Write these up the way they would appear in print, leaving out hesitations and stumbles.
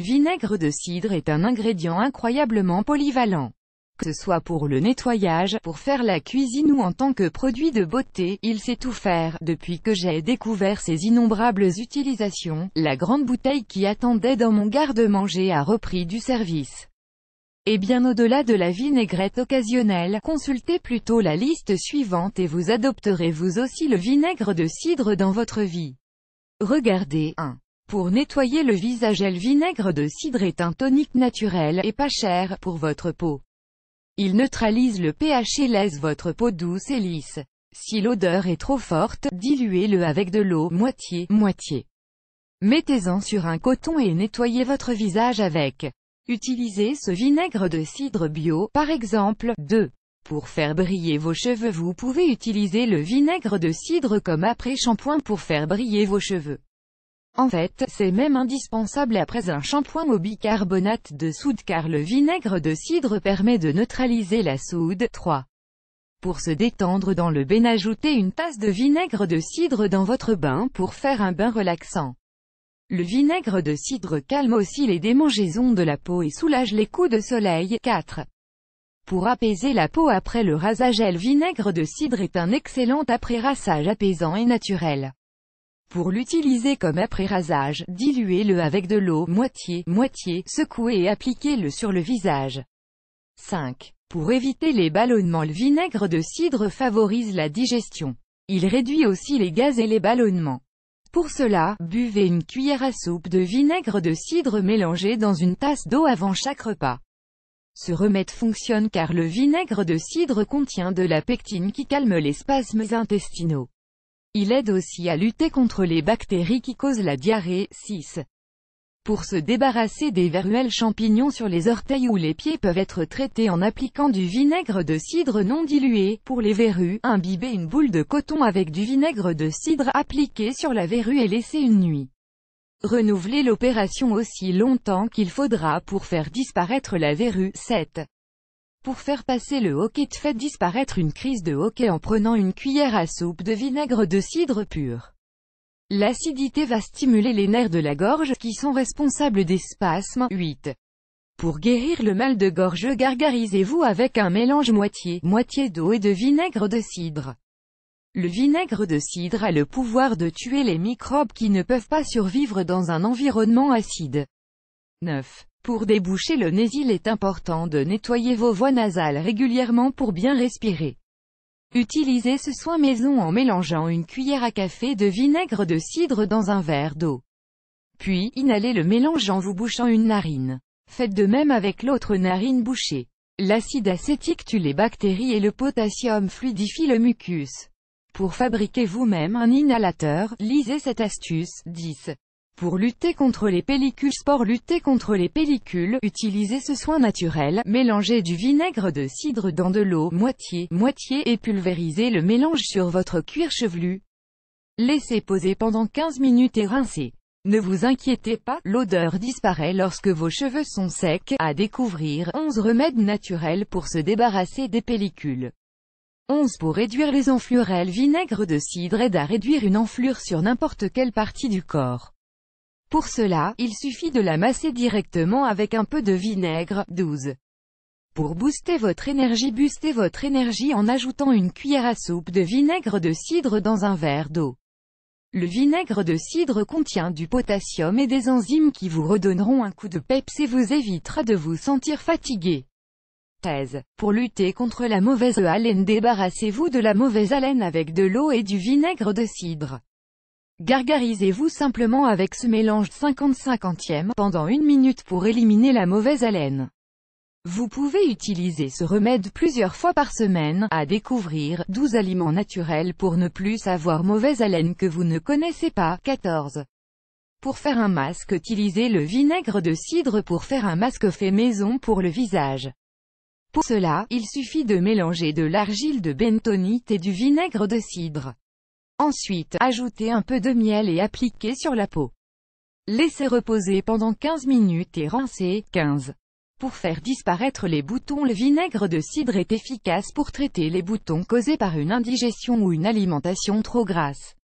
vinaigre de cidre est un ingrédient incroyablement polyvalent. Que ce soit pour le nettoyage, pour faire la cuisine ou en tant que produit de beauté, il sait tout faire. Depuis que j'ai découvert ses innombrables utilisations, la grande bouteille qui attendait dans mon garde-manger a repris du service. Et bien au-delà de la vinaigrette occasionnelle, consultez plutôt la liste suivante et vous adopterez vous aussi le vinaigre de cidre dans votre vie. Regardez. 1. Pour nettoyer le visage, le vinaigre de cidre est un tonique naturel et pas cher pour votre peau. Il neutralise le pH et laisse votre peau douce et lisse. Si l'odeur est trop forte, diluez-le avec de l'eau, moitié-moitié. Mettez-en sur un coton et nettoyez votre visage avec. Utilisez ce vinaigre de cidre bio, par exemple. 2. Pour faire briller vos cheveux, vous pouvez utiliser le vinaigre de cidre comme après-shampoing pour faire briller vos cheveux. En fait, c'est même indispensable après un shampoing au bicarbonate de soude car le vinaigre de cidre permet de neutraliser la soude. 3. Pour se détendre dans le bain, ajoutez une tasse de vinaigre de cidre dans votre bain pour faire un bain relaxant. Le vinaigre de cidre calme aussi les démangeaisons de la peau et soulage les coups de soleil. 4. Pour apaiser la peau après le rasage, le vinaigre de cidre est un excellent après-rasage apaisant et naturel. Pour l'utiliser comme après-rasage, diluez-le avec de l'eau, moitié-moitié, secouez et appliquez-le sur le visage. 5. Pour éviter les ballonnements, le vinaigre de cidre favorise la digestion. Il réduit aussi les gaz et les ballonnements. Pour cela, buvez une cuillère à soupe de vinaigre de cidre mélangé dans une tasse d'eau avant chaque repas. Ce remède fonctionne car le vinaigre de cidre contient de la pectine qui calme les spasmes intestinaux. Il aide aussi à lutter contre les bactéries qui causent la diarrhée. 6. Pour se débarrasser des verruelles, champignons sur les orteils ou les pieds peuvent être traités en appliquant du vinaigre de cidre non dilué. Pour les verrues, imbibez une boule de coton avec du vinaigre de cidre, appliquez sur la verrue et laissez une nuit. Renouvelez l'opération aussi longtemps qu'il faudra pour faire disparaître la verrue. 7. Pour faire passer le hoquet, faites disparaître une crise de hoquet en prenant une cuillère à soupe de vinaigre de cidre pur. L'acidité va stimuler les nerfs de la gorge, qui sont responsables des spasmes. 8. Pour guérir le mal de gorge, gargarisez-vous avec un mélange moitié d'eau et de vinaigre de cidre. Le vinaigre de cidre a le pouvoir de tuer les microbes qui ne peuvent pas survivre dans un environnement acide. 9. Pour déboucher le nez, il est important de nettoyer vos voies nasales régulièrement pour bien respirer. Utilisez ce soin maison en mélangeant une cuillère à café de vinaigre de cidre dans un verre d'eau. Puis, inhalez le mélange en vous bouchant une narine. Faites de même avec l'autre narine bouchée. L'acide acétique tue les bactéries et le potassium fluidifie le mucus. Pour fabriquer vous-même un inhalateur, lisez cette astuce. 10. Pour lutter contre les pellicules, lutter contre les pellicules, utilisez ce soin naturel, mélangez du vinaigre de cidre dans de l'eau, moitié et pulvérisez le mélange sur votre cuir chevelu. Laissez poser pendant 15 minutes et rincez. Ne vous inquiétez pas, l'odeur disparaît lorsque vos cheveux sont secs. À découvrir, 11 remèdes naturels pour se débarrasser des pellicules. 11 Pour réduire les enflures, le vinaigre de cidre aide à réduire une enflure sur n'importe quelle partie du corps. Pour cela, il suffit de la masser directement avec un peu de vinaigre. 12. Pour booster votre énergie en ajoutant une cuillère à soupe de vinaigre de cidre dans un verre d'eau. Le vinaigre de cidre contient du potassium et des enzymes qui vous redonneront un coup de peps et vous évitera de vous sentir fatigué. 13. Pour lutter contre la mauvaise haleine, débarrassez-vous de la mauvaise haleine avec de l'eau et du vinaigre de cidre. Gargarisez-vous simplement avec ce mélange 50-50 pendant 1 minute pour éliminer la mauvaise haleine. Vous pouvez utiliser ce remède plusieurs fois par semaine. À découvrir, 12 aliments naturels pour ne plus avoir mauvaise haleine que vous ne connaissez pas. 14. Pour faire un masque, utilisez le vinaigre de cidre pour faire un masque fait maison pour le visage. Pour cela, il suffit de mélanger de l'argile de bentonite et du vinaigre de cidre. Ensuite, ajoutez un peu de miel et appliquez sur la peau. Laissez reposer pendant 15 minutes et rincez. 15. Pour faire disparaître les boutons, le vinaigre de cidre est efficace pour traiter les boutons causés par une indigestion ou une alimentation trop grasse.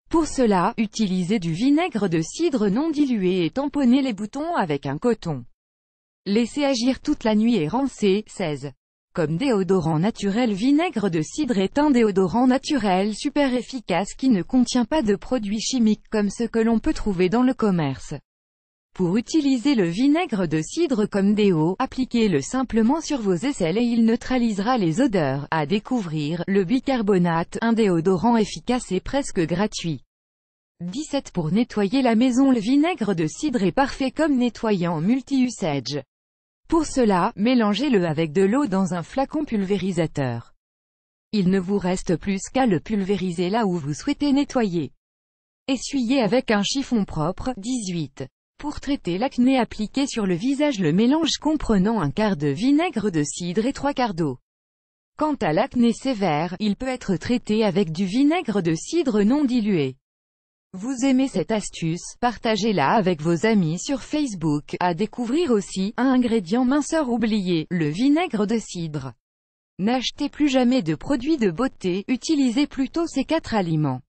Pour cela, utilisez du vinaigre de cidre non dilué et tamponnez les boutons avec un coton. Laissez agir toute la nuit et rincez. 16. Comme déodorant naturel, vinaigre de cidre est un déodorant naturel super efficace qui ne contient pas de produits chimiques comme ceux que l'on peut trouver dans le commerce. Pour utiliser le vinaigre de cidre comme déo, appliquez-le simplement sur vos aisselles et il neutralisera les odeurs. À découvrir, le bicarbonate, un déodorant efficace et presque gratuit. 17. Pour nettoyer la maison, le vinaigre de cidre est parfait comme nettoyant multi-usage. Pour cela, mélangez-le avec de l'eau dans un flacon pulvérisateur. Il ne vous reste plus qu'à le pulvériser là où vous souhaitez nettoyer. Essuyez avec un chiffon propre. 18. Pour traiter l'acné, appliquez sur le visage le mélange comprenant un quart de vinaigre de cidre et 3/4 d'eau. Quant à l'acné sévère, il peut être traité avec du vinaigre de cidre non dilué. Vous aimez cette astuce? Partagez-la avec vos amis sur Facebook. À découvrir aussi, un ingrédient minceur oublié, le vinaigre de cidre. N'achetez plus jamais de produits de beauté, utilisez plutôt ces 4 aliments.